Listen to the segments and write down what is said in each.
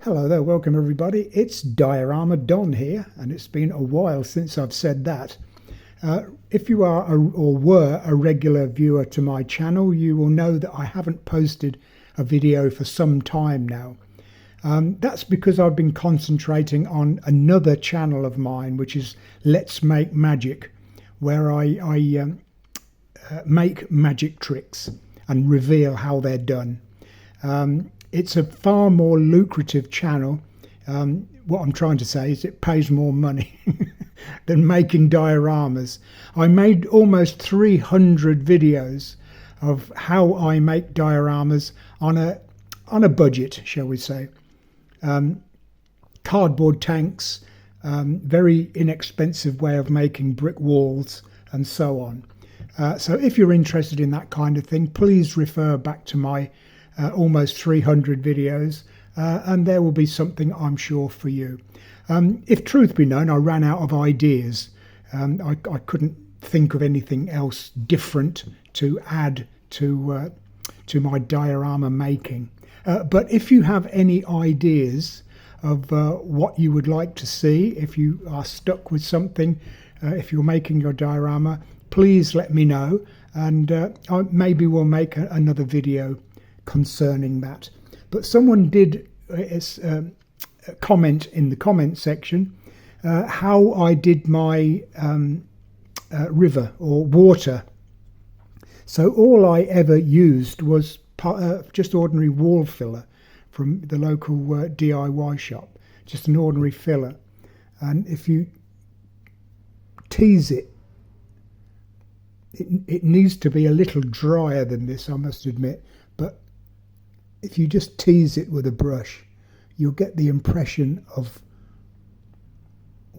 Hello there, welcome everybody. It's Diorama Don here, and it's been a while since I've said that. If you are or were a regular viewer to my channel, you will know that I haven't posted a video for some time now. That's because I've been concentrating on another channel of mine, which is Let's Make Magic, where I make magic tricks and reveal how they're done. It's a far more lucrative channel. What I'm trying to say is it pays more money than making dioramas. I made almost 300 videos of how I make dioramas on a budget, shall we say. Cardboard tanks, very inexpensive way of making brick walls, and so on. So if you're interested in that kind of thing, please refer back to my almost 300 videos, and there will be something, I'm sure, for you. If truth be known, I ran out of ideas. I couldn't think of anything else different to add to my diorama making. But if you have any ideas of what you would like to see, if you are stuck with something, if you're making your diorama, please let me know, and maybe we'll make another video concerning that. But someone did comment in the comment section how I did my river or water. So all I ever used was just ordinary wall filler from the local DIY shop, just an ordinary filler. And if you tease it, it needs to be a little drier than this, I must admit, but if you just tease it with a brush, you'll get the impression of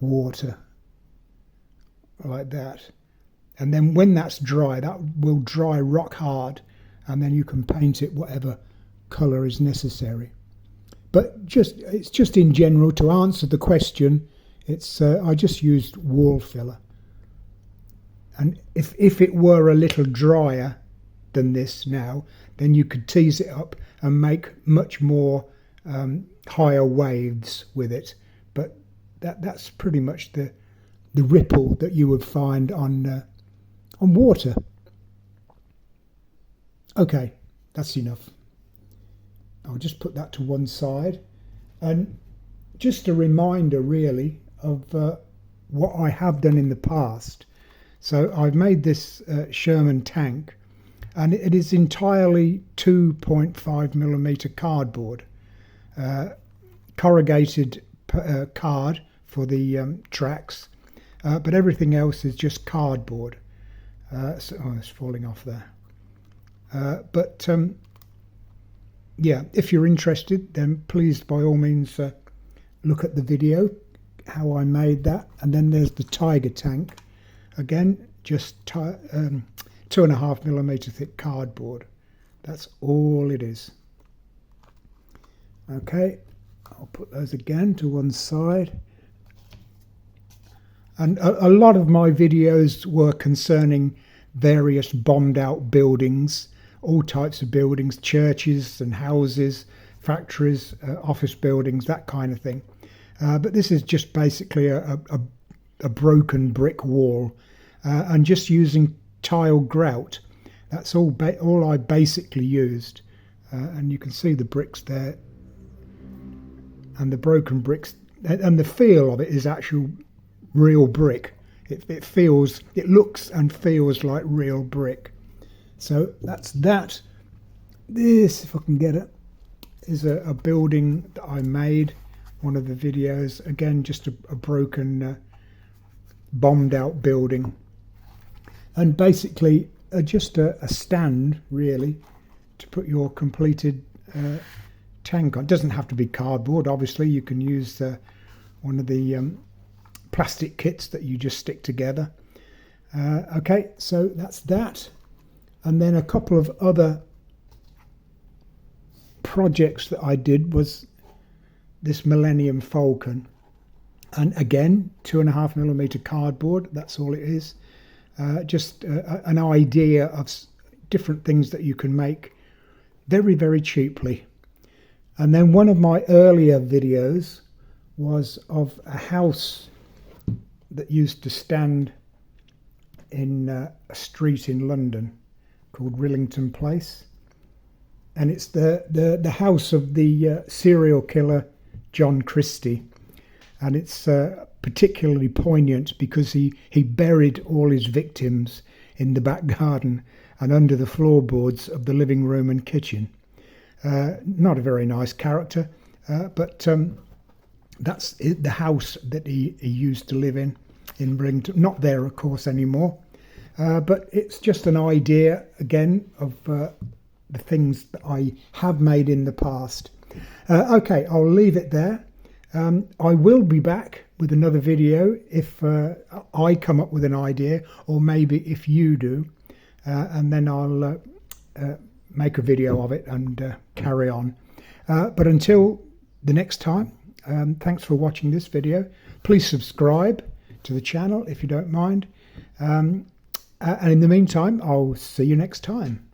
water, like that. And then when that's dry, that will dry rock hard, and then you can paint it whatever colour is necessary. But it's just in general, to answer the question, I just used wall filler. And if it were a little drier than this now, then you could tease it up and make much more higher waves with it. But that's pretty much the ripple that you would find on water. Okay, that's enough. I'll just put that to one side, and just a reminder really of what I have done in the past. So I've made this Sherman tank, and it is entirely 2.5mm cardboard, corrugated card for the tracks, but everything else is just cardboard. So, it's falling off there. Yeah, if you're interested, then please by all means look at the video, how I made that. And then there's the tiger tank, again just 2.5mm thick cardboard. That's all it is. Okay, I'll put those again to one side. And a lot of my videos were concerning various bombed out buildings, all types of buildings, churches and houses, factories, office buildings, that kind of thing. But this is just basically a broken brick wall, and just using tile grout. That's all I basically used. And you can see the bricks there, and the broken bricks, and the feel of it is actual real brick. It looks and feels like real brick. So that's that. This, if I can get it, is a building that I made, one of the videos. Again, just a broken, bombed out building. And basically just a stand, really, to put your completed tank on. It doesn't have to be cardboard, obviously. You can use one of the plastic kits that you just stick together. Okay, so that's that. And then a couple of other projects that I did was this Millennium Falcon, and again 2.5mm cardboard. That's all it is. Just an idea of different things that you can make very, very cheaply. And then one of my earlier videos was of a house that used to stand in a street in London called Rillington Place. And it's the house of the serial killer John Christie. And it's particularly poignant because he buried all his victims in the back garden and under the floorboards of the living room and kitchen. Not a very nice character, but that's the house that he used to live in Rillington. Not there, of course, anymore. But it's just an idea, again, of the things that I have made in the past. Okay, I'll leave it there. I will be back with another video if I come up with an idea, or maybe if you do, and then I'll make a video of it and carry on. But until the next time, thanks for watching this video. Please subscribe to the channel if you don't mind. And in the meantime, I'll see you next time.